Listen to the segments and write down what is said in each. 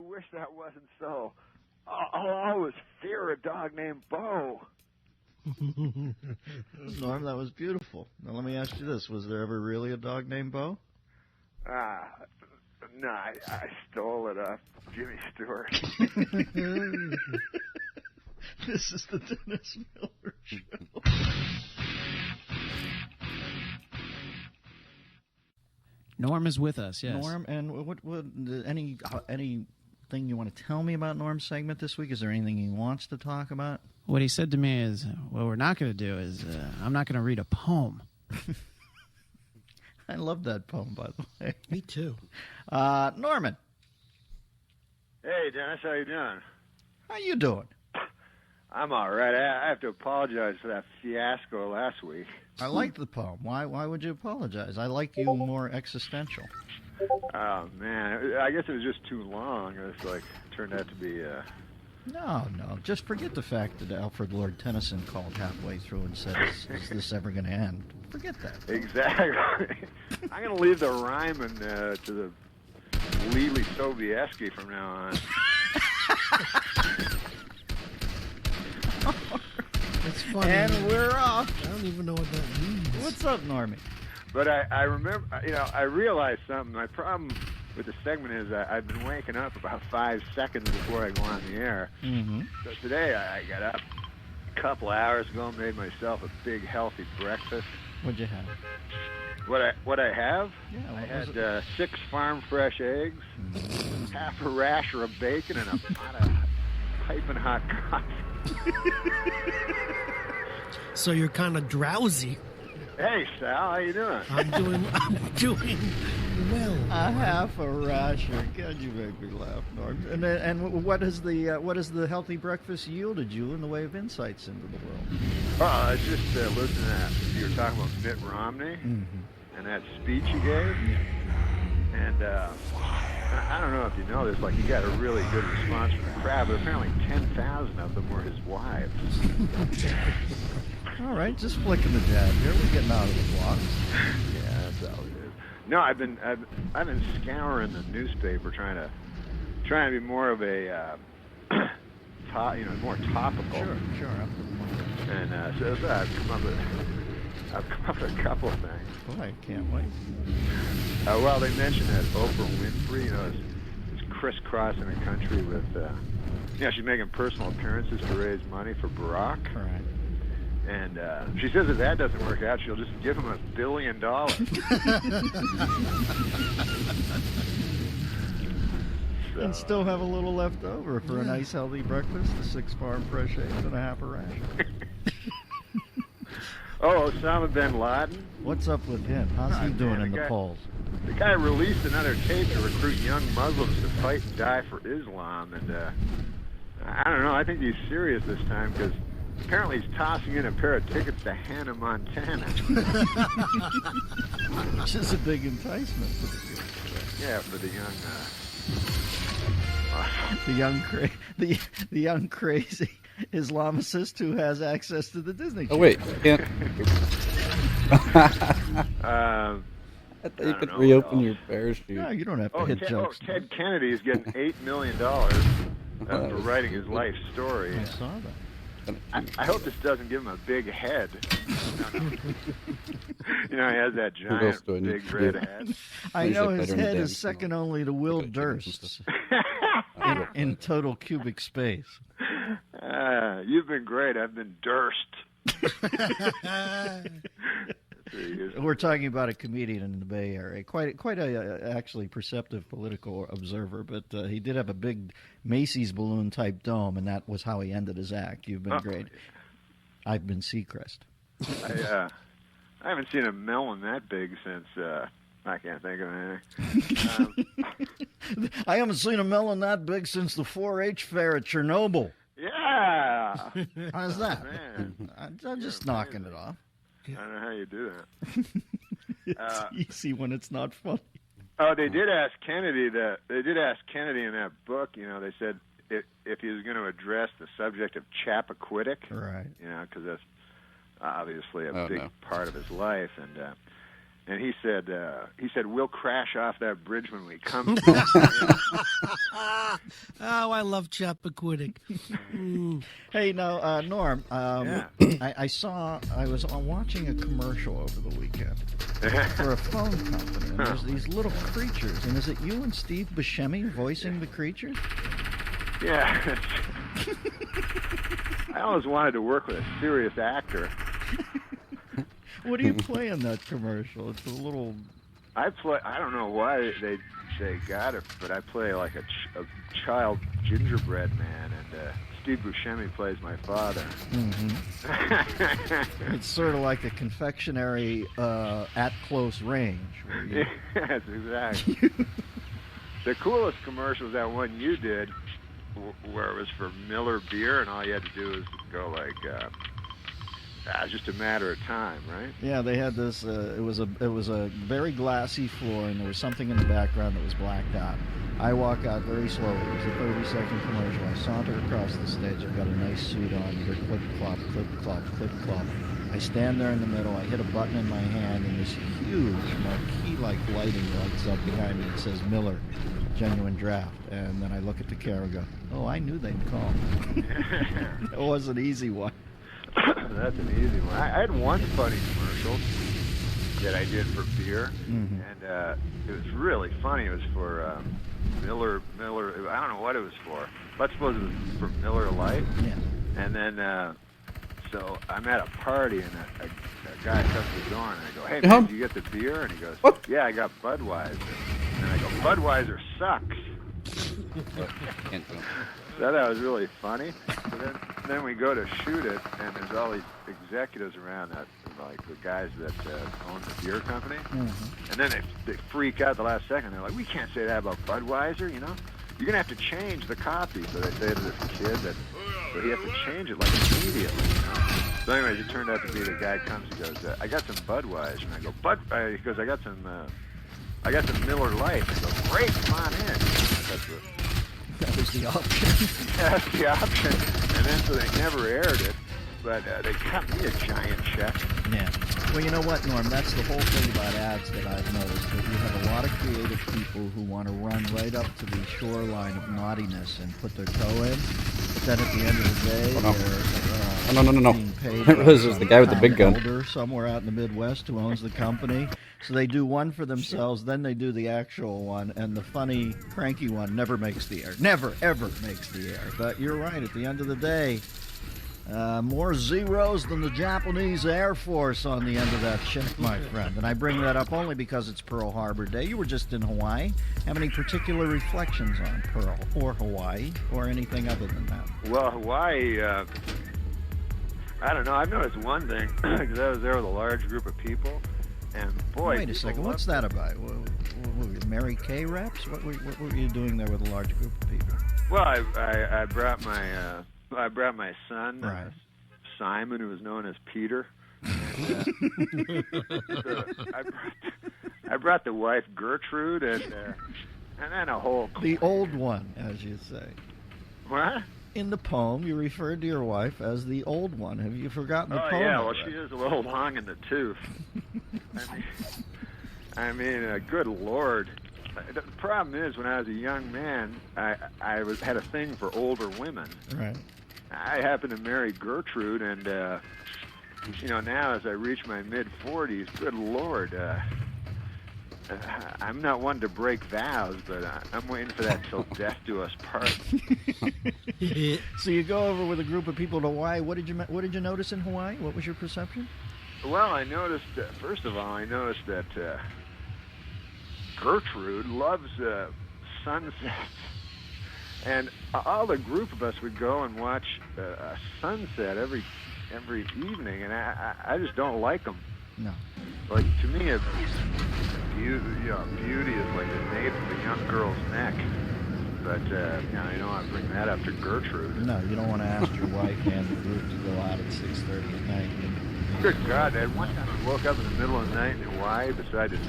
I wish that wasn't so. I'll always fear a dog named Bo. Norm, that was beautiful. Now let me ask you this. Was there ever really a dog named Bo? No, I stole it off Jimmy Stewart. This is the Dennis Miller Show. Norm is with us, yes. Norm, and what anything you want to tell me about Norm's segment this week? Is there anything he wants to talk about? What he said to me is, what we're not going to do is, I'm not going to read a poem. I love that poem, by the way. Me too. Norman. Hey, Dennis, how you doing? How you doing? I'm all right. I have to apologize for that fiasco last week. I like the poem. Why would you apologize? I like you more existential. Oh, man. I guess it was just too long. It was turned out to be... No. Just forget the fact that Alfred Lord Tennyson called halfway through and said, is this ever going to end? Forget that. Exactly. I'm going to leave the rhyming to the Lily Sobieski from now on. It's funny. And we're off. I don't even know what that means. What's up, Normie? But I remember, I realized something. My problem with the segment is I've been waking up about 5 seconds before I go on the air. Mm-hmm. So today I got up a couple hours ago, made myself a big healthy breakfast. What'd you have? What I have? Yeah, I had 6 farm fresh eggs, half a rasher of bacon, and a pot of piping hot coffee. So you're kind of drowsy. Hey Sal, how you doing? I'm doing well. A half a rasher. God, you make me laugh, Norm. And what has the healthy breakfast yielded you in the way of insights into the world? Well, I was just listening to that. You were talking about Mitt Romney and that speech he gave. And I don't know if you know this, he got a really good response from the crowd, but apparently 10,000 of them were his wives. All right, just flicking the jab here. We're getting out of the blocks. Yeah, that's all it is. No, I've been scouring the newspaper trying to be more of a more topical. Sure. And so I've come up with a couple of things. Boy, I can't wait. Well, they mentioned that Oprah Winfrey, is crisscrossing the country with, she's making personal appearances to raise money for Barack. All right. And she says if that doesn't work out, she'll just give him $1 billion. And still have a little left over for a nice healthy breakfast, the 6 farm fresh eggs and a half a rasher. Oh, Osama bin Laden? What's up with him? How's he doing in the polls? The guy released another tape to recruit young Muslims to fight and die for Islam, and I don't know, I think he's serious this time, because apparently he's tossing in a pair of tickets to Hannah, Montana. Which is a big enticement for the kids. Yeah, for the young crazy Islamicist who has access to the Disney Channel. Oh, wait. Can't. I thought you could reopen your parachute. No, you don't have to hit jokes. Ted Kennedy is getting $8 million for writing his life story. I saw that. I hope this doesn't give him a big head. He has that giant big red head. I know his head is second only to Will Durst's in total cubic space. You've been great. I've been Durst. We're talking about a comedian in the Bay Area, quite a actually perceptive political observer, but he did have a big Macy's balloon type dome, and that was how he ended his act. You've been great. I've been Seacrest. I haven't seen a melon that big since I can't think of anything. I haven't seen a melon that big since the 4-H fair at Chernobyl. Yeah. How's that? Man. I'm just knocking it off. I don't know how you do that. It's easy when it's not funny. Oh, they did ask Kennedy in that book. They said if he was going to address the subject of Chappaquiddick, right? Because that's obviously a big part of his life, and he said we'll crash off that bridge when we come. Oh, I love Chappaquiddick. Hey, now, Norm, Yeah. I was watching a commercial over the weekend for a phone company, and there's these little creatures, and is it you and Steve Buscemi voicing the creatures? Yeah. I always wanted to work with a serious actor. What do you play in that commercial? It's a little... I don't know why they got it, but I play like a child gingerbread man, and Steve Buscemi plays my father. Mm-hmm. It's sort of like a confectionery at close range. Yes, exactly. The coolest commercial was that one you did, where it was for Miller beer, and all you had to do was go like, just a matter of time, right? Yeah, they had this. It was a very glassy floor, and there was something in the background that was blacked out. I walk out very slowly. It was a 30-second commercial. I saunter across the stage. I've got a nice suit on. You hear clip clop, clip clop, clip clop. I stand there in the middle. I hit a button in my hand, and this huge marquee-like lighting lights up behind me. It says Miller, genuine draft. And then I look at the camera and go, "Oh, I knew they'd call." It was an easy one. That's an easy one. I had one funny commercial that I did for beer, and it was really funny. It was for Miller. I don't know what it was for. Let's suppose it was for Miller Lite. Yeah. And then, so I'm at a party, and a guy comes to the door, and I go, "Hey, man, did you get the beer?" And he goes, What? "Yeah, I got Budweiser." And I go, "Budweiser sucks." So that was really funny. So then we go to shoot it, and there's all these executives around that, like the guys that own the beer company. And then they freak out the last second. They're like, "We can't say that about Budweiser, you know? You're going to have to change the copy." So they say to this kid that so he has to change it like immediately. So anyways, it turned out to be the guy comes and goes, "I got some Budweiser." And I go, he goes, I got some Miller Lite." And I go, "Great, come on in." That was the option. That's the option. And then so they never aired it, but they cut me a giant check. Yeah. Well, you know what, Norm? That's the whole thing about ads that I've noticed. That you have a lot of creative people who want to run right up to the shoreline of naughtiness and put their toe in. But then at the end of the day, they're No. being paid This is the guy with the big gun. elder somewhere out in the Midwest who owns the company. So they do one for themselves, then they do the actual one, and the funny, cranky one never makes the air. Never, ever makes the air. But you're right, at the end of the day, more zeros than the Japanese Air Force on the end of that check, my friend. And I bring that up only because it's Pearl Harbor Day. You were just in Hawaii. Have any particular reflections on Pearl or Hawaii or anything other than that? Well, Hawaii, I don't know. I've noticed one thing, because I was there with a large group of people, and boy... Wait a second, what's that about? Mary Kay reps? What were you doing there with a large group of people? Well, I brought my son, Right. Simon, who was known as Peter. And, so I brought the wife Gertrude, and then a whole... The old one, as you say. What? In the poem, you referred to your wife as the old one. Have you forgotten the poem? Oh, yeah, well, already? she is a little long in the tooth. I mean, good Lord. The problem is, when I was a young man, I had a thing for older women. Right. I happened to marry Gertrude, and, now as I reach my mid-40s, good Lord, I'm not one to break vows, but I'm waiting for that till death do us part. So you go over with a group of people to Hawaii. What did you notice in Hawaii? What was your perception? Well, I noticed, first of all, that Gertrude loves sunsets. And all the group of us would go and watch a sunset every evening, and I just don't like them. No. Like, to me, beauty is like the nape of a young girl's neck. But, I don't want to bring that up to Gertrude. No, you don't want to ask your wife and the group to go out at 6:30 at night. Good God, Ed, one time I woke up in the middle of the night in Hawaii beside this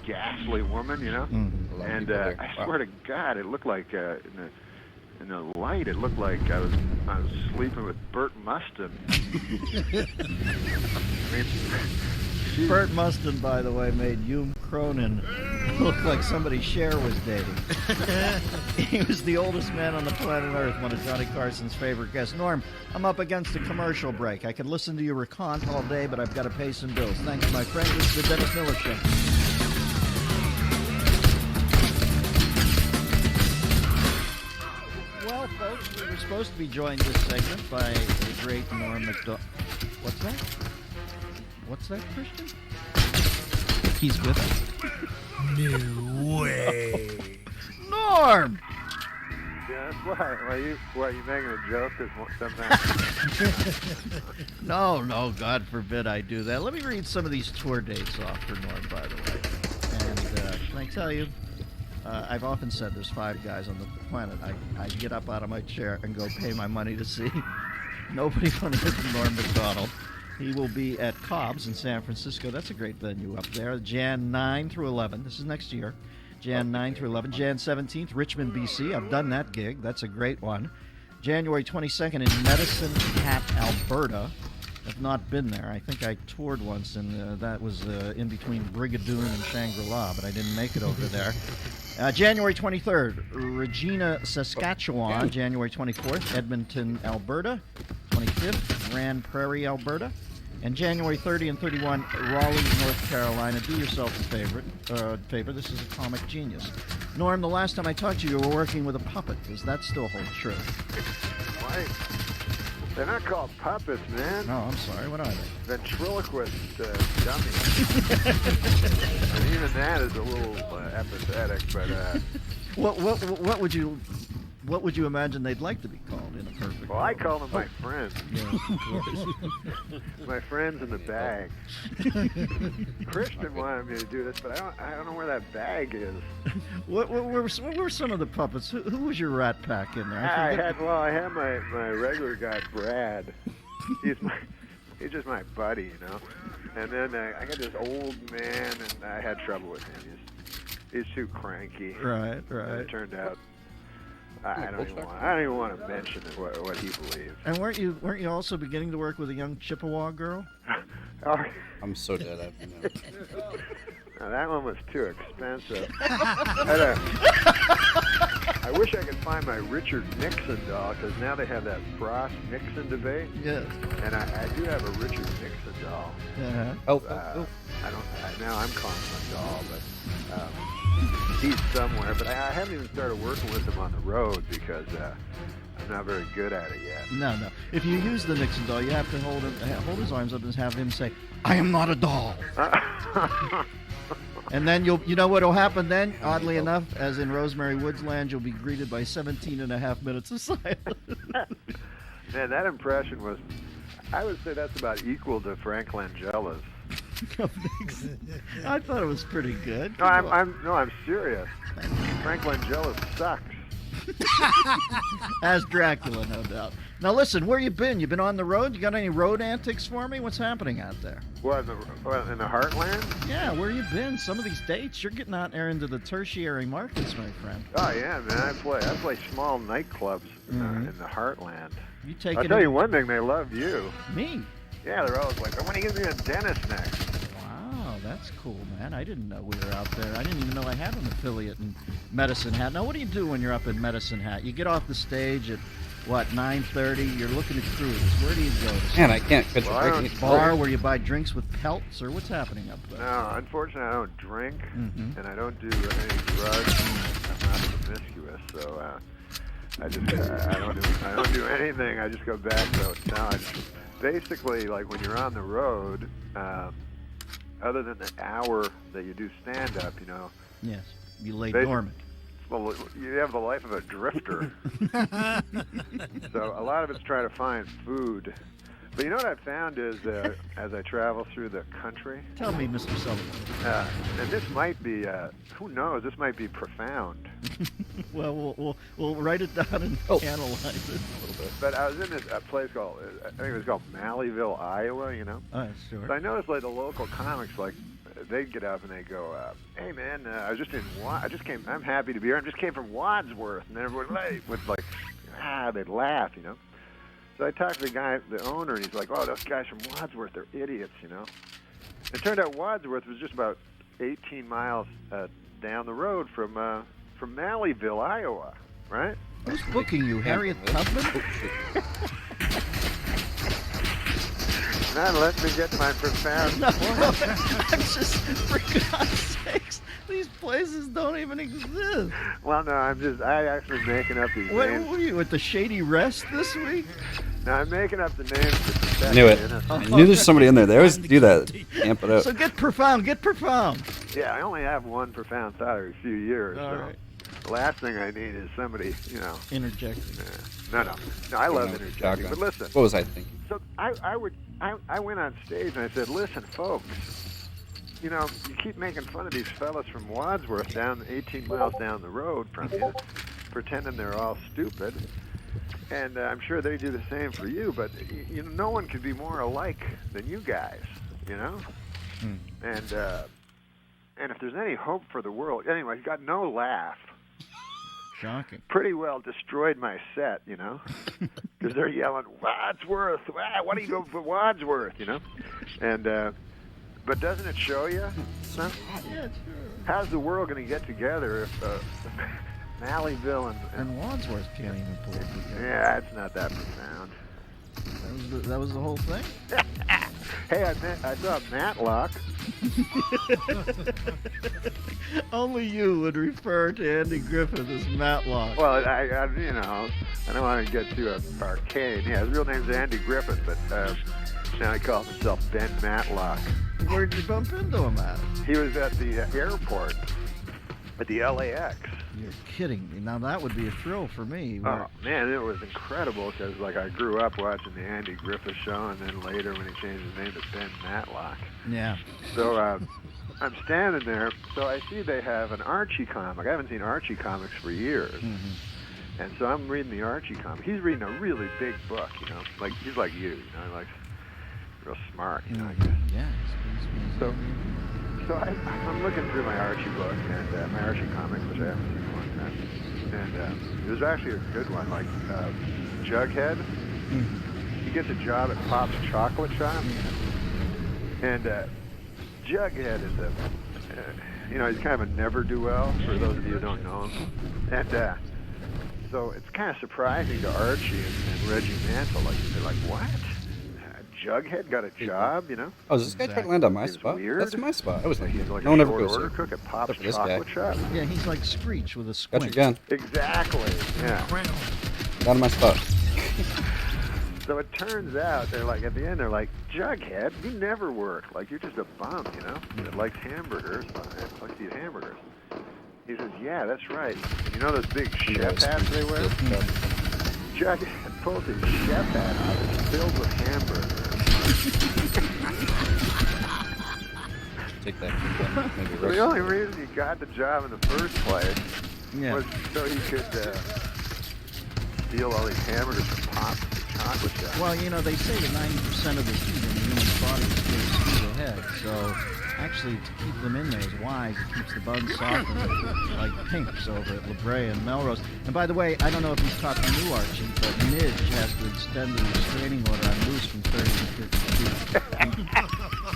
ghastly woman, Mm-hmm. And I swear to God, it looked like in the light, it looked like I was sleeping with Burt Mustin. I mean, Burt Mustin, by the way, made Hume Cronin look like somebody Cher was dating. He was the oldest man on the planet Earth, one of Johnny Carson's favorite guests. Norm, I'm up against a commercial break. I could listen to you recant all day, but I've got to pay some bills. Thanks, my friend. This is the Dennis Miller Show. Well, folks, we were supposed to be joined this segment by the great Norm Macdonald. What's that? What's that, Christian? He's with us. No way. Norm! Yeah, that's why you making a joke? Sometimes. No, God forbid I do that. Let me read some of these tour dates off for Norm, by the way. And can I tell you, I've often said there's 5 guys on the planet I get up out of my chair and go pay my money to see. Nobody funnier than Norm Macdonald. He will be at Cobb's in San Francisco. That's a great venue up there. Jan 9 through 11. This is next year. Jan 9 through 11. Jan 17th, Richmond, BC. I've done that gig. That's a great one. January 22nd in Medicine Hat, Alberta. I've not been there. I think I toured once, and that was in between Brigadoon and Shangri-La, but I didn't make it over there. January 23rd, Regina, Saskatchewan. January 24th, Edmonton, Alberta. 25th, Grand Prairie, Alberta. And January 30 and 31, Raleigh, North Carolina. Do yourself a favor. This is a comic genius. Norm, the last time I talked to you, you were working with a puppet. Does that still hold true? Why? They're not called puppets, man. No, I'm sorry. What are they? Ventriloquist dummies. And even that is a little empathetic, but... What would you imagine they'd like to be called in a perfect Well, I call them my friends. Yeah, of course. My friends in the bag. Christian wanted me to do this, but I don't know where that bag is. What were some of the puppets? Who was your rat pack in there? I had my regular guy, Brad. He's just my buddy, you know. And then I got this old man, and I had trouble with him. He's too cranky. Right. And it turned out I don't even want to mention it, what he believes. And weren't you also beginning to work with a young Chippewa girl? I'm so dead. Now, that one was too expensive. I wish I could find my Richard Nixon doll, because now they have that Frost-Nixon debate. Yes. And I do have a Richard Nixon doll. Uh-huh. Now I'm calling him a doll, but he's somewhere. But I haven't even started working with him on the road because I'm not very good at it yet. No. If you use the Nixon doll, you have to hold his arms up and have him say, "I am not a doll." And then you know what'll happen then? Oddly enough, as in Rosemary Woods Land, you'll be greeted by 17 and a half minutes of silence. Man, that impression was, I would say that's about equal to Frank Langella's. I thought it was pretty good. No, I'm serious. Frank Langella sucks. As Dracula, no doubt. Now listen, where you been? You been on the road? You got any road antics for me? What's happening out there? What, in the heartland? Yeah, where you been? Some of these dates, you're getting out there into the tertiary markets, my friend. Oh yeah, man. I play small nightclubs in the heartland. I'll tell you one thing, they love you. Me? Yeah, they're always like, when are you going to be a dentist next? Wow, that's cool, man. I didn't know we were out there. I didn't even know I had an affiliate in Medicine Hat. Now, what do you do when you're up in Medicine Hat? You get off the stage at, 9:30? You're looking to cruise. Where do you go? Man, I can't catch a break. Bar where you buy drinks with pelts, or what's happening up there? No, unfortunately, I don't drink, and I don't do any drugs. I'm not promiscuous, so I don't do anything. I just go back to the hotel. Basically, like when you're on the road, other than the hour that you do stand-up, you know. Yes, you lay dormant. Well, you have the life of a drifter. So a lot of it's trying to find food. But you know what I've found is, as I travel through the country... Tell me, Mr. Sullivan. And this might be, who knows, this might be profound. Well, we'll write it down and analyze it a little bit. But I was in this place called, I think it was called Malleyville, Iowa, you know? Oh, sure. So I noticed, like, the local comics, like, they'd get up and they'd go, hey, man, I'm happy to be here. I just came from Wadsworth. And then everyone would, like, they'd laugh, you know? So I talked to the owner, and he's like, oh, those guys from Wadsworth, they're idiots, you know? It turned out Wadsworth was just about 18 miles down the road from Malleyville, Iowa, right? Who's booking you, Harriet Tubman? Now let me get my profound No, point. I'm just, for God's sakes, these places don't even exist. Well, no, I actually making up these What names. were you at the Shady Rest this week? No, I'm making up the names to protect I knew it. the innocent. I knew there's somebody in there. They always do that. Amp it up. So get profound. Yeah, I only have one profound thought every few years. All so right. the last thing I need is somebody, Interjecting. No, I love No, interjecting. shotgun. But listen, What was I thinking? so I went on stage and I said, listen, folks, you keep making fun of these fellas from Wadsworth down 18 miles down the road from you, pretending they're all stupid. And I'm sure they do the same for you, but no one could be more alike than you guys, And if there's any hope for the world, anyway, he got no laugh. Shocking. Pretty well destroyed my set, because they're yelling Wadsworth. What do you go for Wadsworth, And but doesn't it show you? Huh? Yeah, sure. How's the world going to get together if Malleyville And Wadsworth can't even pull it together. yeah, it's not that profound. That was the whole thing? Hey, I saw Matlock. Only you would refer to Andy Griffith as Matlock. Well, I don't want to get too arcane. Yeah, his real name's Andy Griffith, but now he calls himself Ben Matlock. Where'd you bump into him at? He was at the airport at the LAX. You're kidding me. Now that would be a thrill for me. Oh man, it was incredible because I grew up watching the Andy Griffith Show, and then later when he changed his name to Ben Matlock. Yeah. So I'm standing there, so I see they have an Archie comic. I haven't seen Archie comics for years. Mm-hmm. And so I'm reading the Archie comic. He's reading a really big book, like he's like you, like real smart, I guess. Yeah. So I'm looking through my Archie book and my Archie comics, which I haven't seen in a long time. And it was actually a good one, like Jughead. Mm-hmm. He gets a job at Pop's Chocolate Shop. And Jughead is he's kind of a never-do-well, for those of you who don't know him. And so it's kind of surprising to Archie and Reggie Mantle. They're like, what? Jughead got a job, Oh, is this guy trying to land on my It's spot? weird. That's my spot. I was He's thinking. like No one a ever short goes order there. cook at Pop's Except for this Chocolate guy. Shop. Yeah, he's like Screech with a Got squint. you again. Exactly, yeah. Down on my spot. So it turns out, they're like, at the end, they're like, Jughead, you never work. Like, you're just a bum, that likes hamburgers, likes to eat hamburgers. He says, yeah, that's right. And you know those big chef hats they wear? Jughead pulls his chef hat out. It's filled with hamburgers. Take that. Maybe So the only reason he got the job in the first place was so he could steal all these hamburgers from Pop's Chocolate Shop. Well, they say that 90% of the heat in the human body is still heat ahead. So actually, to keep them in there is wise. It keeps the buns soft and like pinks over at La Brea and Melrose. And by the way, I don't know if you've caught the new Archie, but Midge has to extend the restraining order on Moose from 30 to 50 feet.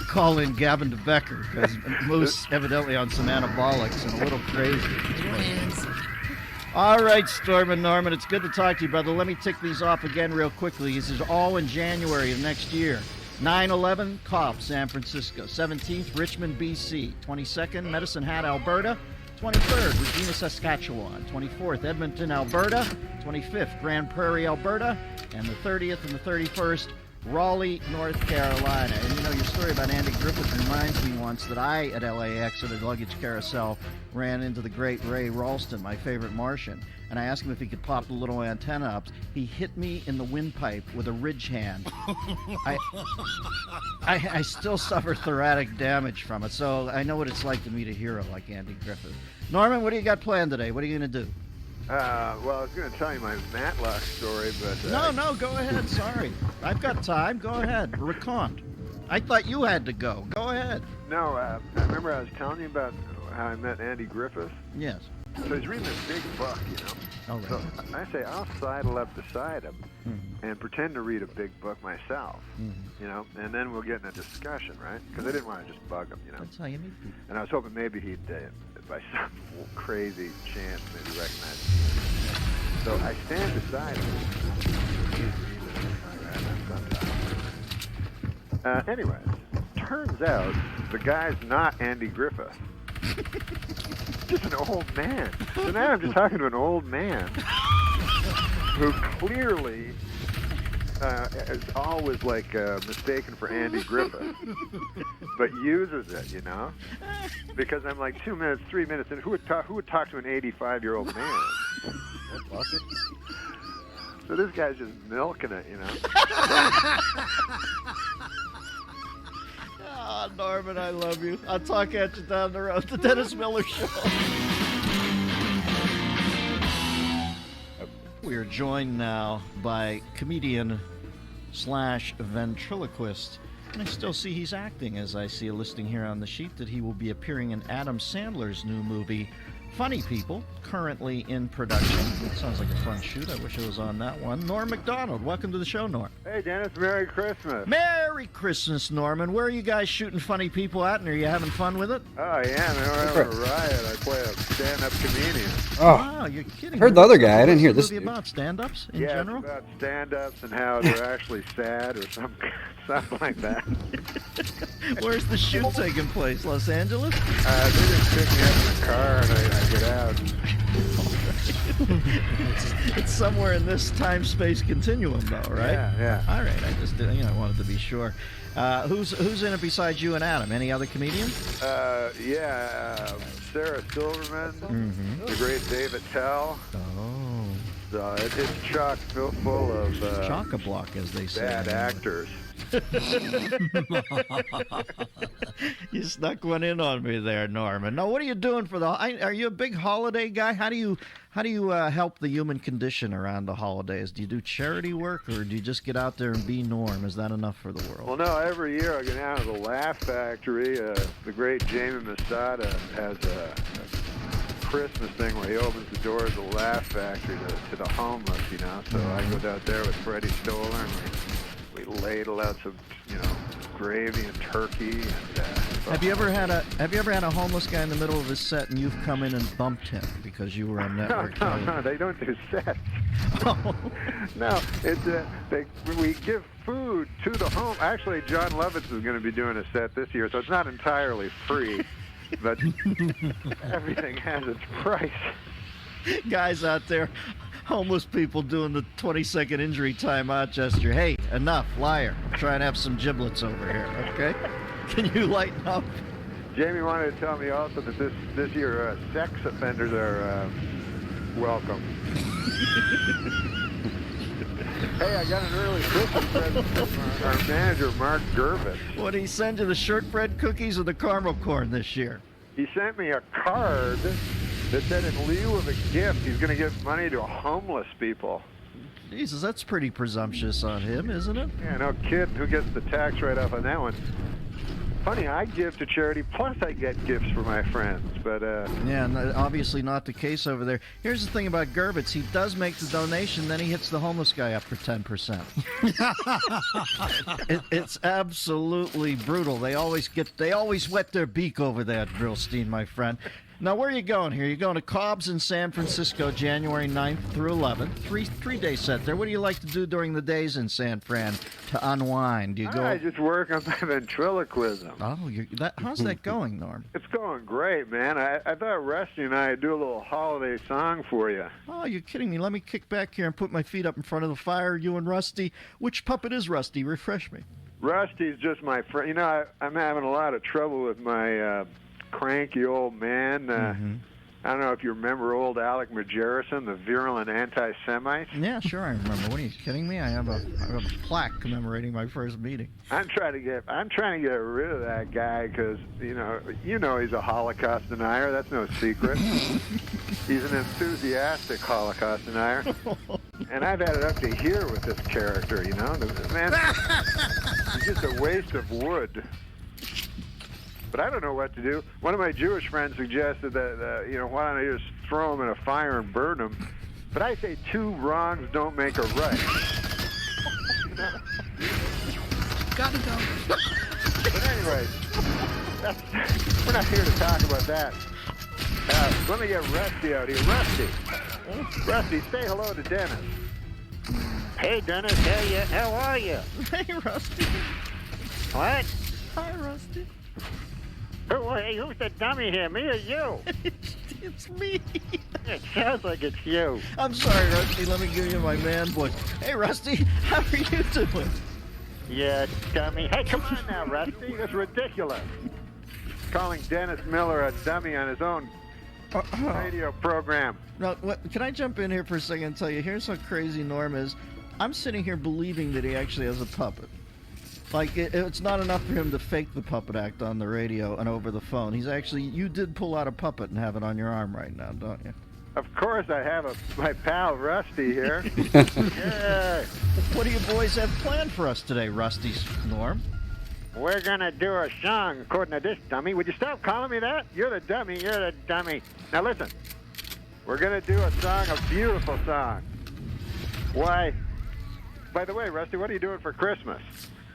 Call in Gavin DeBecker because Moose evidently on some anabolics and a little crazy. All right, Storm and Norman, it's good to talk to you, brother. Let me tick these off again real quickly. This is all in January of next year. 9/11, Cobb, San Francisco. 17th, Richmond, BC. 22nd, Medicine Hat, Alberta. 23rd, Regina, Saskatchewan. 24th, Edmonton, Alberta. 25th, Grand Prairie, Alberta. And the 30th and the 31st, Raleigh, North Carolina. And your story about Andy Griffith reminds me once that I, at LAX at a luggage carousel, ran into the great Ray Ralston, my favorite Martian, and I asked him if he could pop the little antenna up. He hit me in the windpipe with a ridge hand. I still suffer thoracic damage from it, so I know what it's like to meet a hero like Andy Griffith. Norman, what do you got planned today? What are you going to do? Well, I was going to tell you my Matlock story, but... No, go ahead. Sorry. I've got time. Go ahead. Recount. I thought you had to go. Go ahead. No, I remember I was telling you about how I met Andy Griffith. Yes. So he's reading this big book, Oh, right. So I say I'll sidle up beside him and pretend to read a big book myself, you know, and then we'll get in a discussion, right? Because I didn't want to just bug him, you know. That's how you meet people. And I was hoping maybe he'd, by some crazy chance, maybe recognize me. So I stand beside him. Anyways, turns out the guy's not Andy Griffith. Just an old man. So now I'm just talking to an old man who clearly is always like mistaken for Andy Griffith, but uses it, you know, because I'm like 2 minutes, 3 minutes, and who would talk to an 85-year-old man? So this guy's just milking it, you know. Oh, Norman, I love you. I'll talk at you down the road. The Dennis Miller Show. We are joined now by comedian / ventriloquist. And I still see he's acting, as I see a listing here on the sheet that he will be appearing in Adam Sandler's new movie, Funny People, currently in production. That sounds like a fun shoot. I wish I was on that one. Norm MacDonald, welcome to the show, Norm. Hey, Dennis, Merry Christmas. Merry Christmas, Norman. Where are you guys shooting Funny People at, and are you having fun with it? Oh, yeah, man, we're having a riot. I play a stand-up comedian. Oh, wow, you're kidding. I heard the other guy. I didn't hear this Movie dude. about stand-ups in Yeah, general? it's about stand-ups and how they're actually sad or something like that. Where's the shoot taking place? Los Angeles? They just pick me up in the car and I get out. It's somewhere in this time-space continuum, though, right? Yeah. All right, I just wanted to be sure. Who's in it besides you and Adam? Any other comedians? Sarah Silverman, the great David Tell. Oh. So it's chock full of Chock-a-block, as they say. bad actors. You snuck one in on me there, Norman. Now, what are you doing for are you a big holiday guy? How do you help the human condition around the holidays? Do you do charity work, or do you just get out there and be Norm? Is that enough for the world? Well, no, every year I go down to the Laugh Factory. The great Jamie Masada has a Christmas thing where he opens the doors of the Laugh Factory to the homeless, you know. So I go down there with Freddie Stoller, and we ladle out some, gravy and turkey. And have you ever had a homeless guy in the middle of his set and you've come in and bumped him because you were on network television? No, they don't do sets. Oh. No, it's we give food to the home. Actually, John Lovitz is going to be doing a set this year, so it's not entirely free, but everything has its price. Guys out there, homeless people doing the 20-second injury timeout gesture. Hey, enough, liar. Try and have some giblets over here, okay? Can you lighten up? Jamie wanted to tell me also that this year sex offenders are welcome. Hey, I got an early Christmas present from our manager, Mark Gervitz. What, did he send you the shortbread cookies or the caramel corn this year? He sent me a card that said in lieu of a gift, he's going to give money to homeless people. Jesus, that's pretty presumptuous on him, isn't it? Yeah, no kid who gets the tax write-off on that one. Funny, I give to charity, plus I get gifts for my friends, but... Yeah, obviously not the case over there. Here's the thing about Gervitz. He does make the donation, then he hits the homeless guy up for 10%. It's absolutely brutal. They always wet their beak over there at Drillstein, my friend. Now, where are you going here? You're going to Cobb's in San Francisco, January 9th through 11th. Three-day set there. What do you like to do during the days in San Fran to unwind? Do you go? I just work on my ventriloquism. Oh, how's that going, Norm? It's going great, man. I thought Rusty and I would do a little holiday song for you. Oh, you're kidding me. Let me kick back here and put my feet up in front of the fire, you and Rusty. Which puppet is Rusty? Refresh me. Rusty's just my friend. You know, I'm having a lot of trouble with my... cranky old man. I don't know if you remember old Alec Majerison, the virulent anti-Semite. Yeah, sure, I remember. What, are you kidding me? I have a plaque commemorating my first meeting. I'm trying to get rid of that guy because you know he's a Holocaust denier. That's no secret. He's an enthusiastic Holocaust denier, and I've had it up to here with this character. You know, the man, he's just a waste of wood. But I don't know what to do. One of my Jewish friends suggested that, why don't I just throw him in a fire and burn him? But I say two wrongs don't make a right. Gotta go. But anyway, we're not here to talk about that. Let me get Rusty out here. Rusty, say hello to Dennis. Hey, Dennis, how are you? Hey, Rusty. What? Hi, Rusty. Who's the dummy here, me or you? It's me. It sounds like it's you. I'm sorry, Rusty. Let me give you my man voice. Hey, Rusty, how are you doing? Yeah, dummy. Hey, come on now, Rusty. That's ridiculous. Calling Dennis Miller a dummy on his own radio program. Now, can I jump in here for a second and tell you, here's how crazy Norm is. I'm sitting here believing that he actually has a puppet. Like, it's not enough for him to fake the puppet act on the radio and over the phone. You did pull out a puppet and have it on your arm right now, don't you? Of course I have my pal Rusty here. Yeah. What do you boys have planned for us today, Rusty, Norm? We're going to do a song according to this dummy. Would you stop calling me that? You're the dummy. Now listen, we're going to do a song, a beautiful song. Why? By the way, Rusty, what are you doing for Christmas?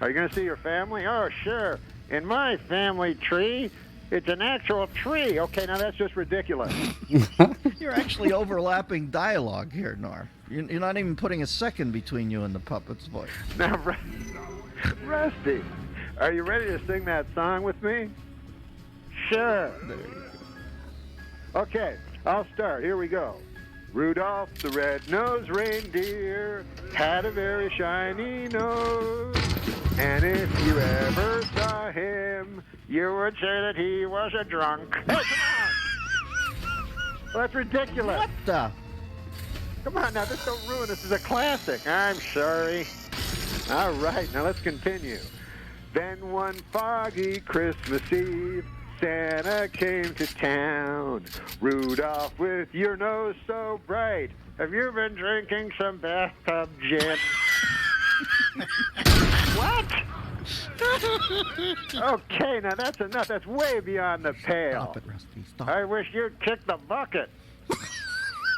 Are you going to see your family? Oh, sure. In my family tree, it's an actual tree. Okay, now that's just ridiculous. You're actually overlapping dialogue here, Norm. You're not even putting a second between you and the puppet's voice. Now, Rusty, are you ready to sing that song with me? Sure. There you go. Okay, I'll start. Here we go. Rudolph the red-nosed reindeer had a very shiny nose. And if you ever saw him, you would say that he was a drunk. Hey, come on! Well, that's ridiculous. What the? Come on now, don't ruin this. This is a classic. I'm sorry. All right, now let's continue. Then one foggy Christmas Eve, Santa came to town. Rudolph, with your nose so bright, have you been drinking some bathtub gin? What? Okay, now that's enough. That's way beyond the pale. Stop it, Rusty. Stop. I wish you'd kick the bucket.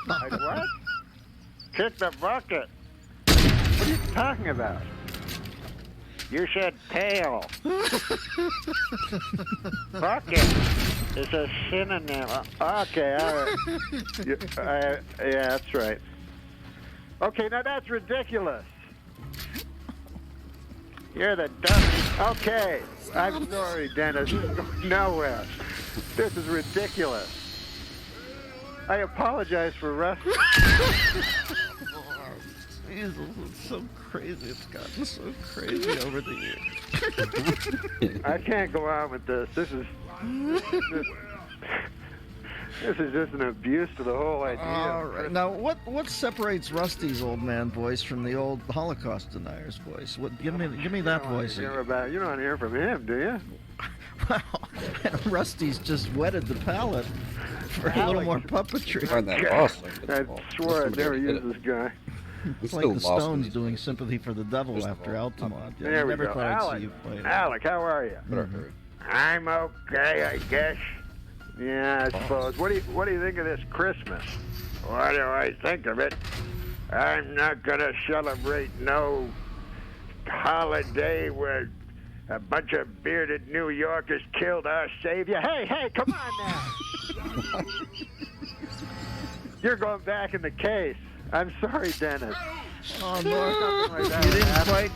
Like what? Kick the bucket? What are you talking about? You said pale. Bucket is a synonym. Okay, all right. Yeah, that's right. Okay, now that's ridiculous. You're the dummy. Okay, I'm sorry, Dennis. This is going nowhere. This is ridiculous. I apologize for Rusty. Jesus, it's so crazy. It's gotten so crazy over the years. I can't go on with this. This is just an abuse to the whole idea. All right. Now, what separates Rusty's old man voice from the old Holocaust denier's voice? Give me that voice. You don't hear from him, do you? Well, Rusty's just wetted the palate for a little more puppetry. I swear I never used this guy. It's like the Stones doing "Sympathy for the Devil" after Altamont. Yeah, there we never go. thought I'd see you play. Alec, how are you? I'm okay, I guess. Yeah, I suppose. What do you think of this Christmas? What do I think of it? I'm not gonna celebrate no holiday where a bunch of bearded New Yorkers killed our savior. Hey, come on now! You're going back in the case. I'm sorry, Dennis. Oh, Lord.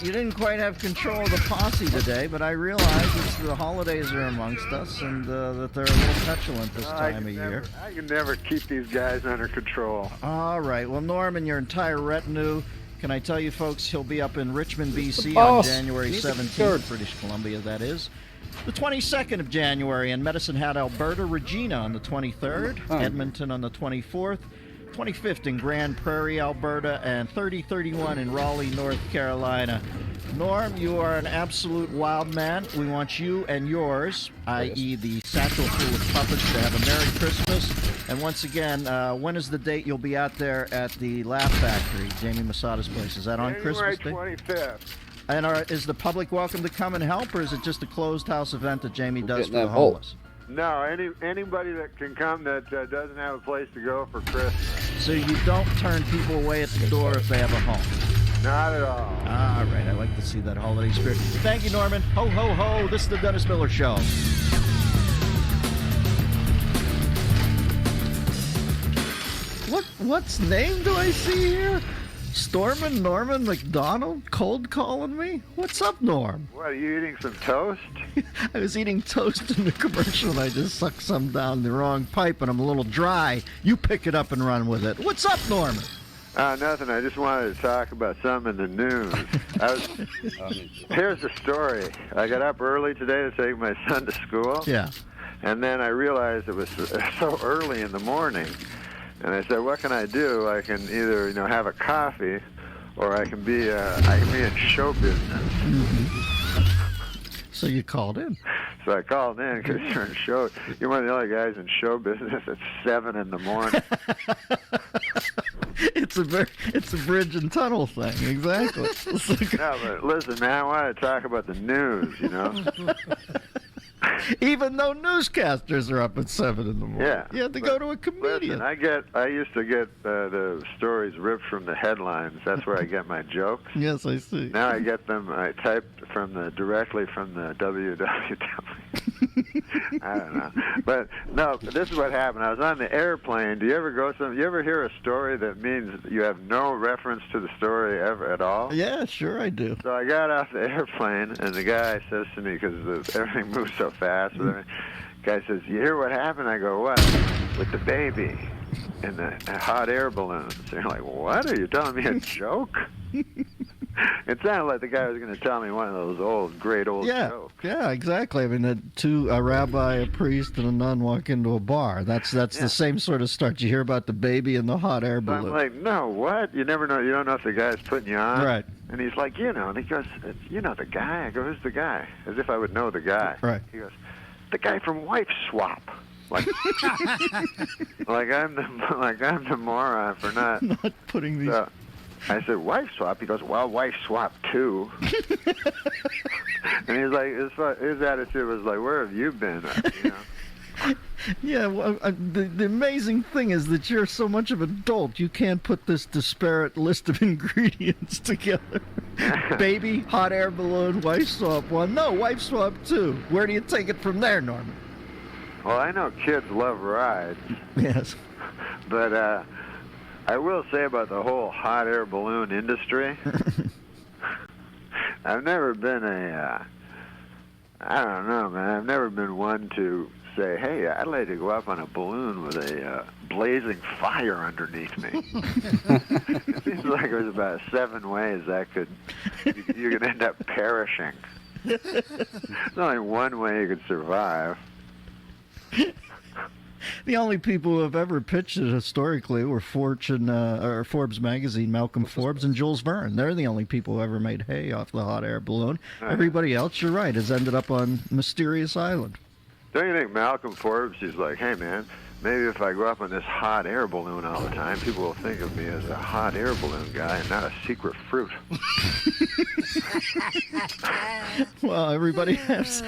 You didn't quite have control of the posse today, but I realize the holidays are amongst us and that they're a little petulant this time of year. I can never keep these guys under control. All right. Well, Norm and your entire retinue, can I tell you, folks, he'll be up in Richmond, B.C. on January 17th, British Columbia, that is. The 22nd of January in Medicine Hat, Alberta. Regina on the 23rd. Edmonton on the 24th. 25th in Grand Prairie, Alberta, and 30-31 in Raleigh, North Carolina. Norm, you are an absolute wild man. We want you and yours, i.e. the satchel full of puppets, to have a Merry Christmas. And once again, when is the date you'll be out there at the Laugh Factory, Jamie Masada's place? Is that on Christmas Day? January 25th. And is the public welcome to come and help, or is it just a closed house event that Jamie does for the homeless? No, anybody that can come that doesn't have a place to go for Christmas. So you don't turn people away at the door if they have a home? Not at all. All right, I like to see that holiday spirit. Thank you, Norman. Ho, ho, ho. This is the Dennis Miller Show. What's name do I see here? Norman McDonald cold calling me? What's up, Norm? What, are you eating some toast? I was eating toast in the commercial and I just sucked some down the wrong pipe and I'm a little dry. You pick it up and run with it. What's up, Norman? Nothing. I just wanted to talk about something in the news. Here's the story. I got up early today to take my son to school. Yeah. And then I realized it was so early in the morning. And I said, what can I do? I can either, have a coffee, or I can be in show business. Mm-hmm. So you called in. So I called in because you're one of the only guys in show business at 7 in the morning. It's a bridge and tunnel thing, exactly. No, but listen, man, I want to talk about the news, Even though newscasters are up at 7 in the morning. Yeah. You have to go to a comedian. Listen, I used to get the stories ripped from the headlines. That's where I get my jokes. Yes, I see. Now I get them, I typed directly from the www. I don't know. But no, this is what happened. I was on the airplane. Do you ever hear a story that means you have no reference to the story ever at all? Yeah, sure I do. So I got off the airplane, and the guy says to me, because everything moves so fast, the guy says, you hear what happened? I go, what? With the baby and the hot air balloons. And you're like, what? Are you telling me a joke? It sounded like the guy was going to tell me one of those great old jokes. Yeah, exactly. I mean, a rabbi, a priest, and a nun walk into a bar. That's the same sort of start. You hear about the baby and the hot air balloon. I'm like, no, what? You never know. You don't know if the guy's putting you on. Right. And he's like, and he goes, the guy? I go, who's the guy? As if I would know the guy. Right. He goes, the guy from Wife Swap. Like, I'm the moron for not putting these. I said, Wife Swap? He goes, well, Wife Swap too. And he's like, his attitude was like, where have you been? Yeah, well, the amazing thing is that you're so much of an adult, you can't put this disparate list of ingredients together. Baby, hot air balloon, Wife Swap 1. No, Wife Swap 2. Where do you take it from there, Norman? Well, I know kids love rides. Yes. But I will say about the whole hot air balloon industry, I've never been I don't know, man. I've never been one to say, hey, I'd like to go up on a balloon with a blazing fire underneath me. It seems like there's about 7 ways you could end up perishing. There's only one way you could survive. The only people who have ever pitched it historically were Forbes magazine, Malcolm Forbes and Jules Verne. They're the only people who ever made hay off the hot air balloon. Everybody else, you're right, has ended up on Mysterious Island. Don't you think Malcolm Forbes, he's like, hey, man, maybe if I go up on this hot air balloon all the time, people will think of me as a hot air balloon guy and not a secret fruit. Well, everybody has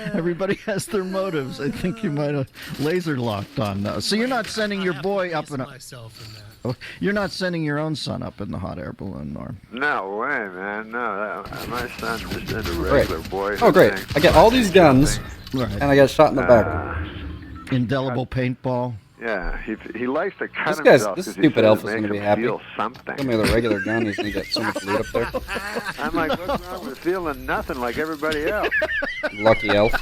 their motives. I think you might have laser locked on those. So you're not sending your boy up in you're not sending your own son up in the hot air balloon, Norm. No way, man. No, my son's just into regular boy. Oh, great. I get all these guns, right, and I get shot in the back. Indelible paintball. Yeah, he likes to cut himself. This stupid elf is going to be happy. Feel something. Give me the regular gun. He's going to get so much loot up there. I'm like, what's wrong with feeling nothing like everybody else? Lucky elf.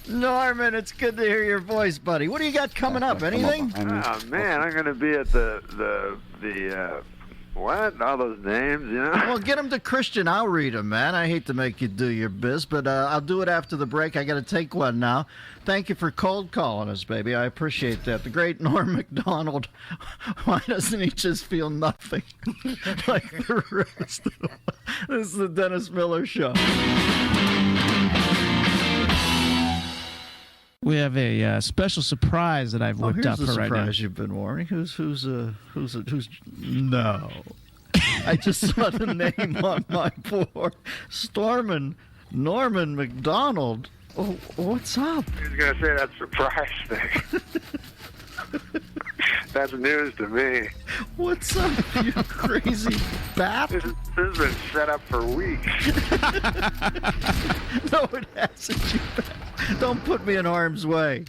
Norman, it's good to hear your voice, buddy. What do you got coming up? Anything? Oh man, I'm going to be at the what? All those names, Well, get them to Christian. I'll read them, man. I hate to make you do your biz, but I'll do it after the break. I got to take one now. Thank you for cold calling us, baby. I appreciate that. The great Norm Macdonald. Why doesn't he just feel nothing like the rest of them? This is the Dennis Miller Show. We have a special surprise that I've whipped up for right now. Surprise you've been warning. Who's no. I just saw the name on my board. Norman McDonald. Oh, what's up? He's going to say that surprise thing. That's news to me. What's up, you crazy bat? This has been set up for weeks. No, it hasn't. You bat. Don't put me in harm's way.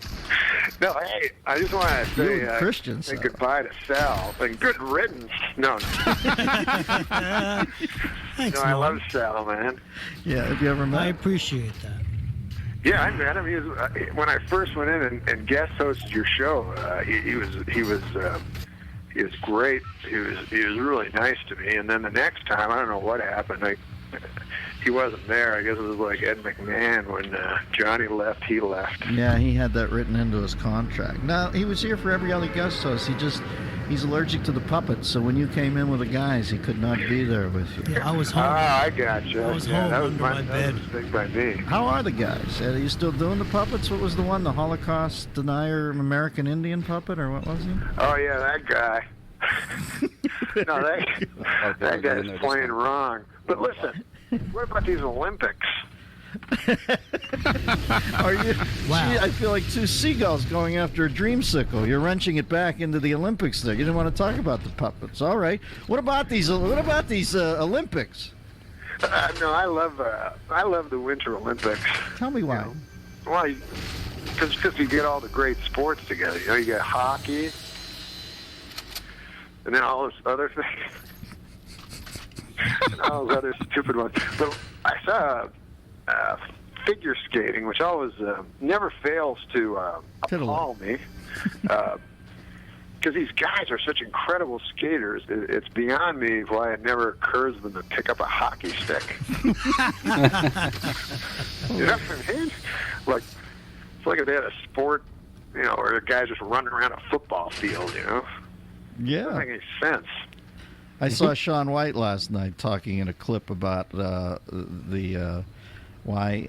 No, hey, I just want to You say Christian, say sir. goodbye to Sal. And good riddance. No. Thanks, No, I love Norm. Sal, man. Yeah, have you ever met I him? appreciate that. Yeah, I met him. He was, when I first went in and guest hosted your show. He was great. He was really nice to me. And then the next time, I don't know what happened. He wasn't there. I guess it was like Ed McMahon when Johnny left. He left. Yeah, he had that written into his contract. No, he was here for every other guest host. He's allergic to the puppets, so when you came in with the guys, he could not be there with you. Yeah, I was home. I got you. I was home that was under my that bed. was a mistake by me. How are the guys? Are you still doing the puppets? What was the one? The Holocaust denier American Indian puppet, or what was he? Oh yeah, that guy. No, that guy's playing wrong. But listen, what about these Olympics? Are you? Wow. Gee, I feel like two seagulls going after a dreamsicle. You're wrenching it back into the Olympics. There, you didn't want to talk about the puppets. All right. What about these? Olympics? No, I love the Winter Olympics. Tell me why. Well, because you get all the great sports together. You know, you got hockey, and then all those other things, and all those other stupid ones. But I saw figure skating, which always never fails to appall me. Because these guys are such incredible skaters, it's beyond me why it never occurs to them to pick up a hockey stick. You know what I mean? Like, it's like if they had a sport, you know, where the guys just running around a football field, you know? Doesn't Yeah. make any sense. I saw Shaun White last night talking in a clip about why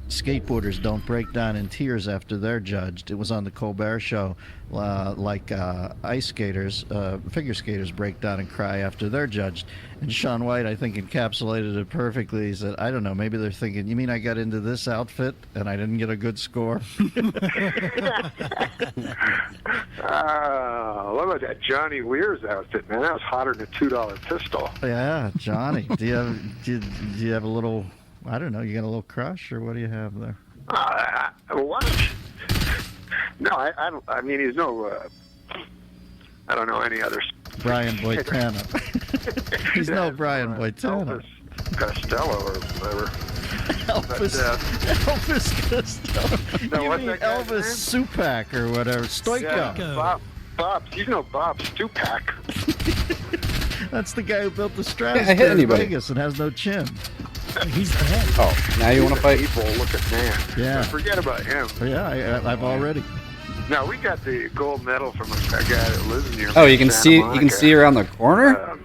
skateboarders don't break down in tears after they're judged. It was on the Colbert Show, like ice skaters, figure skaters break down and cry after they're judged. And Shaun White, I think, encapsulated it perfectly. He said, I don't know, maybe they're thinking, you mean I got into this outfit and I didn't get a good score? What about that Johnny Weir's outfit, man? That was hotter than a $2 pistol. Yeah, Johnny. Do you have a little, I don't know, you got a little crush, or what do you have there? What? No, I mean, he's no. I don't know any other. Brian Boitano. He's no Brian Boitano. Elvis Costello or whatever. Elvis Costello. No, You what's mean that guy's Elvis Supak or whatever? Stoico. Yeah, Bob. You know Bob Stupak. That's the guy who built the Can't hit Stratosphere in anybody. Vegas and has no chin. He's the head. Oh, now you want to fight? Evil-looking man. Yeah. So forget about him. Yeah, I've already. Now we got the gold medal from a guy that lives near. Oh, you can Santa see Monica. around the corner.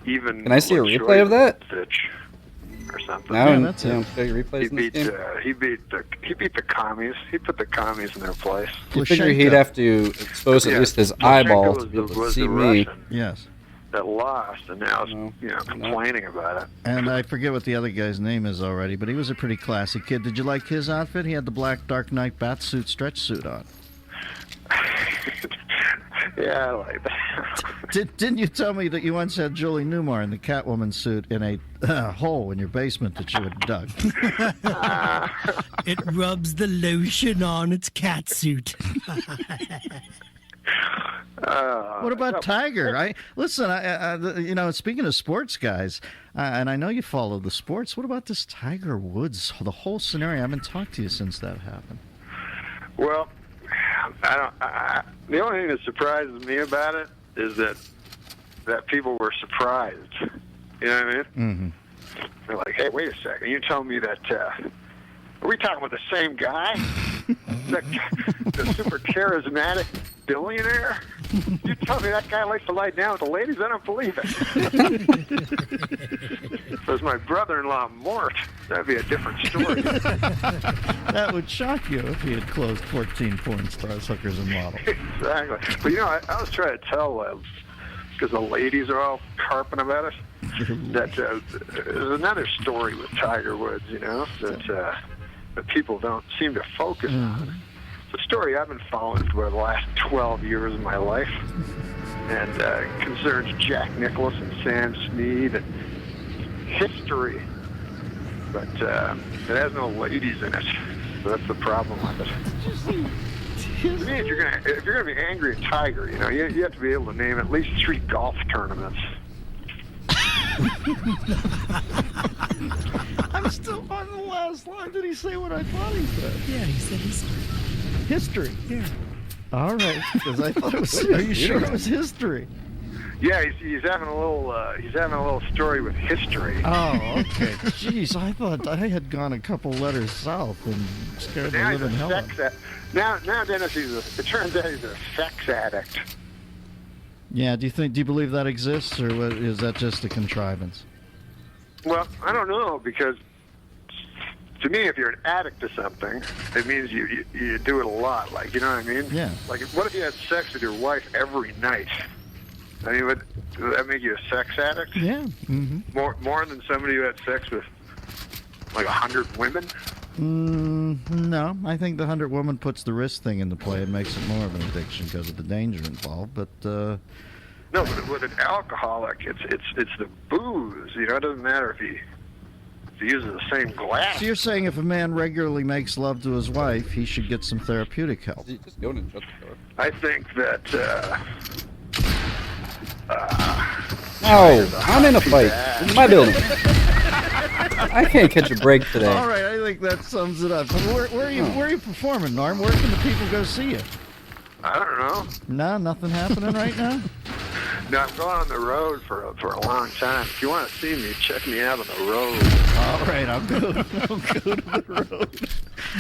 Even Can I see a LaJoy replay of that? Fitch or something. Now Yeah, and that's you it. know, show you replays in this game. He beat the commies. He put the commies in their place. You figure he'd Lukashenko. have to expose at Yeah, least his Lukashenko eyeball to was be able the- to was see the me. Russian Yes. that lost, and now is No, complaining about it. And I forget what the other guy's name is already, but he was a pretty classy kid. Did you like his outfit? He had the black Dark Knight bat suit, stretch suit on. Yeah, I like that. Didn't you tell me that you once had Julie Newmar in the Catwoman suit in a hole in your basement that you had dug? It rubs the lotion on its catsuit. What about Tiger? Listen. Speaking of sports guys, and I know you follow the sports. What about this Tiger Woods? The whole scenario. I haven't talked to you since that happened. Well, the only thing that surprises me about it is that people were surprised. You know what I mean? Mm-hmm. They're like, "Hey, wait a second! You telling me that? Are we talking about the same guy? the super charismatic billionaire? You tell me that guy likes to lie down with the ladies? I don't believe it." If it was my brother-in-law Mort, that'd be a different story. That would shock you if he had closed 14 porn stars, hookers, and models. Exactly. But I was trying to tell, because the ladies are all carping about it, that there's another story with Tiger Woods, that people don't seem to focus on. a story I've been following for the last 12 years of my life, and concerns Jack Nicklaus and Sam Snead and history, but it has no ladies in it, so that's the problem with it. To me, if you're gonna be angry at Tiger, you know, you have to be able to name at least 3 golf tournaments. I'm still on the last line. Did he say what I thought he said? Yeah, he said history. History. Yeah. All right, because I thought it was. Are you sure it was history? Yeah, he's having a little story with history. Oh, okay. Jeez, I thought I had gone a couple letters south and scared the living hell out of me. Now, Dennis, it turns out he's a sex addict. Yeah, do you believe that exists, or is that just a contrivance? Well, I don't know, because to me, if you're an addict to something, it means you do it a lot. Like, you know what I mean? Yeah. Like, what if you had sex with your wife every night? I mean, would that make you a sex addict? Yeah. Mm-hmm. More than somebody who had sex with like 100 women? No, I think the 100 woman puts the risk thing into play and makes it more of an addiction because of the danger involved. But no, but with an alcoholic, it's the booze. You know, it doesn't matter if he uses the same glass. So you're saying if a man regularly makes love to his wife, he should get some therapeutic help? Just go and shut the door. I think that. No, I'm in a fight. This is my building. I can't catch a break today. All right, I think that sums it up. Where are you performing, Norm? Where can the people go see you? I don't know. No, nothing happening right now? No, I'm going on the road for a long time. If you want to see me, check me out on the road. All right, I'll go to the road,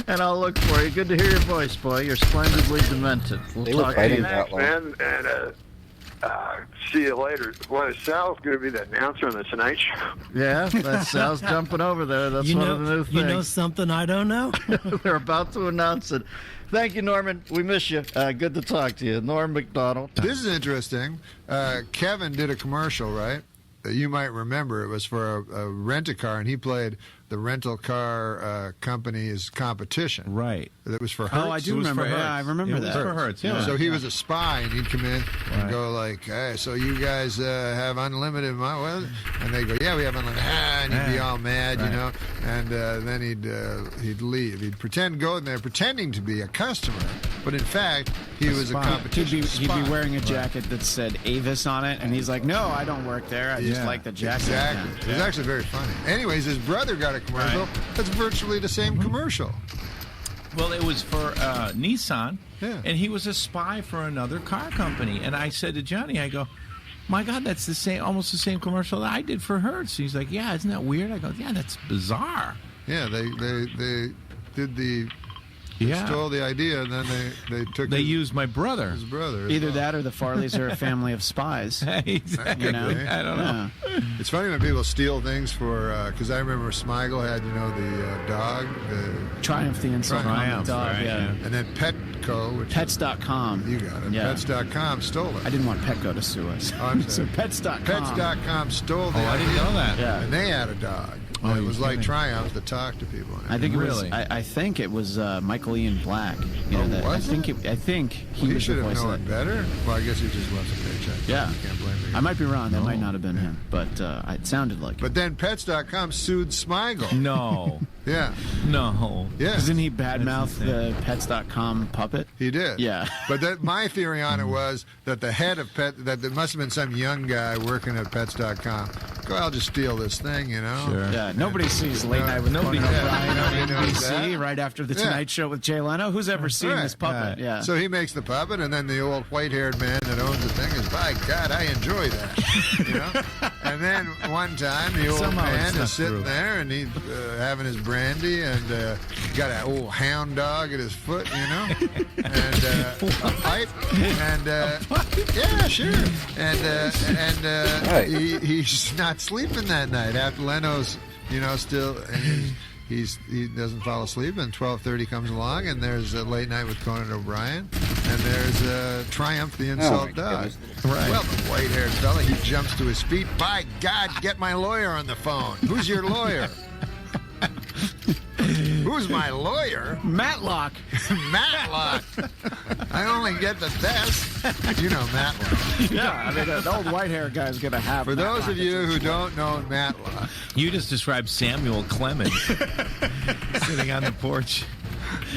and I'll look for you. Good to hear your voice, boy. You're splendidly demented. We'll They were talk to fighting you. that long. Man, and see you later. Well, is Sal's going to be the announcer on the Tonight Show? Yeah, that's Sal's jumping over there. That's one of the new things. You know something I don't know? They're about to announce it. Thank you, Norman. We miss you. Good to talk to you. Norm McDonald. This is interesting. Kevin did a commercial, right? You might remember. It was for a rent-a-car, and he played the rental car company's competition. Right. That was for Hertz. Oh, I do remember. Yeah, I remember that. For Hertz, yeah. So he was a spy, and he'd come in and go like, "Hey, so you guys have unlimited money?" Well, and they go, "Yeah, we have unlimited." And he'd be all mad, you know. And then he'd leave. He'd go in there pretending to be a customer, but in fact he was a competition He'd spy. be wearing a jacket that said Avis on it, and he's like, "No, I don't work there. I just like the jacket." Exactly. Yeah. It was actually very funny. Anyways, his brother got a commercial that's virtually the same commercial. Well, it was for Nissan, Yeah. and he was a spy for another car company. And I said to Johnny, I go, "My God, that's almost the same commercial that I did for Hertz." He's like, "Yeah, isn't that weird?" I go, "Yeah, that's bizarre." Yeah, they did the stole the idea, and then they took They used my brother. his brother. as Either well. that or the Farleys are a family of spies. Exactly. You know? I don't know. Yeah. It's funny when people steal things for because I remember Smigel had the dog, Triumph the insult on the Triumph, dog. right, Yeah. and then Petco, which Pets.com. you got it. Yeah. Pets.com stole it. I didn't want Petco to sue us. Oh, I'm So sorry. Pets.com. Pets.com stole the Oh, I didn't idea, know that. Yeah. and they had a dog. Oh, it you're was like kidding. Triumph that talked to people. I think it was. Really? I think it was Michael Ian Black. You know, Oh, that, was it? I think he He was should the have voice known of that. better. Well, I guess he just wants a paycheck. Yeah. You can't blame him. I might be wrong. That might not have been him, but it sounded like it. But then Pets.com sued Smigel. No. Yeah. No. Yeah. Doesn't he badmouth insane. the Pets.com puppet? He did. Yeah. But my theory on it was that the head of that there must have been some young guy working at Pets.com. Go, I'll just steal this thing, you know? Sure. Yeah, nobody sees Late Night with nobody Conan does. O'Brien on Nobody knows NBC that. right after the Yeah. Tonight Show with Jay Leno. Who's ever seen Right. this puppet? Right. Yeah. So he makes the puppet, and then the old white-haired man that owns the thing is, by God, I enjoy that, you know. And then one time the old Somehow man it's is not sitting true. there, and he's having his brandy, and got an old hound dog at his foot, you know, and a pipe, and yeah, sure, and Right. he's not sleeping that night after Leno's, you know, still. And he doesn't fall asleep, and 12:30 comes along, and there's a Late Night with Conan O'Brien, and there's Triumph the Insult my Dog. goodness. Right. Well, the white-haired fella, he jumps to his feet. By God, get my lawyer on the phone. Who's your lawyer? Who's my lawyer? Matlock. Matlock. I only get the best. You know Matlock. Yeah, I mean, an old white hair guy's going to have For those Matlock. of you who don't know Matlock, You just described Samuel Clemens sitting on the porch.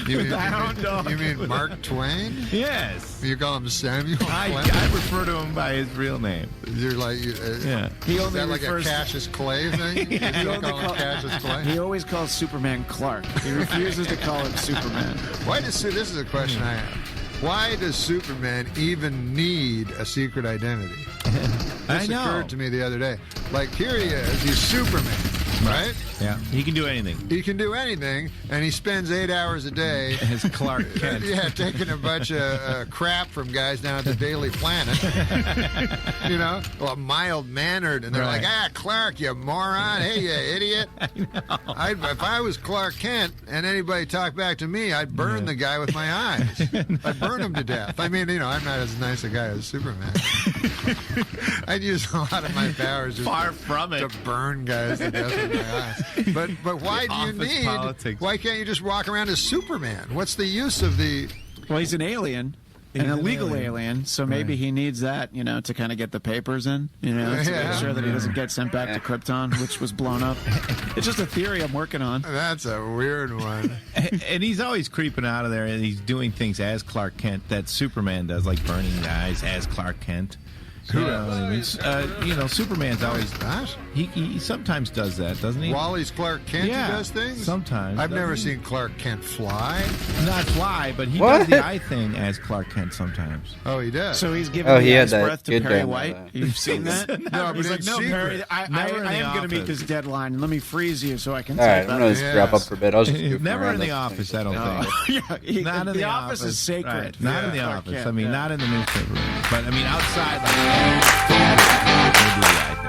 you With the hound dog. mean Mark Twain? Yes. You call him Samuel I Clemens? refer to him by his real name. You're like, Yeah. He is only that like a refers to- Cassius Clay thing? You don't call him Cassius Clay? He always calls Superman Clark. He refuses to call him Superman. Why does this is a question I have? Why does Superman even need a secret identity? I This know. occurred to me the other day. Like, here he is. He's Superman, right? Yeah. He can do anything. He can do anything, and he spends 8 hours a day As Clark Kent. yeah, taking a bunch of crap from guys down at the Daily Planet. You know, well, mild-mannered, and they're Right. like, Clark, you moron. Hey, you idiot. If I was Clark Kent and anybody talked back to me, I'd burn the guy with my eyes. I'd burn him to death. I mean, I'm not as nice a guy as Superman. I'd use a lot of my powers just Far from it. to burn guys to death with my eyes. But why do you Office need? politics. Why can't you just walk around as Superman? What's the use of the? Well, he's an alien. An illegal alien, so maybe he needs that, to kind of get the papers in, to Yeah. make sure that he doesn't get sent back to Krypton, which was blown up. It's just a theory I'm working on. That's a weird one. And he's always creeping out of there, and he's doing things as Clark Kent that Superman does, like burning guys as Clark Kent. Superman's always. Gosh. He sometimes does that, doesn't he? Wally's Clark Kent Yeah, who does things? sometimes, I've never doesn't he? seen Clark Kent fly. Not fly, but he What? does the eye thing as Clark Kent sometimes. Oh, he does. So he's giving Oh, the he had ice that breath to good Perry demo, White. that. You've seen that? No, but He's like, in no, secret. Perry, I Never in am the going to meet office. this deadline. Let me freeze you so I can All right, type I'm out gonna this. Yes. wrap up for a bit. I was just goofing Never around in the listening. office, I don't think. Yeah, Not in the office is sacred. Right, not in the Clark office. Kent, I mean, yeah. not in the newspaper room. But I mean, outside, like, we'll do the eye thing.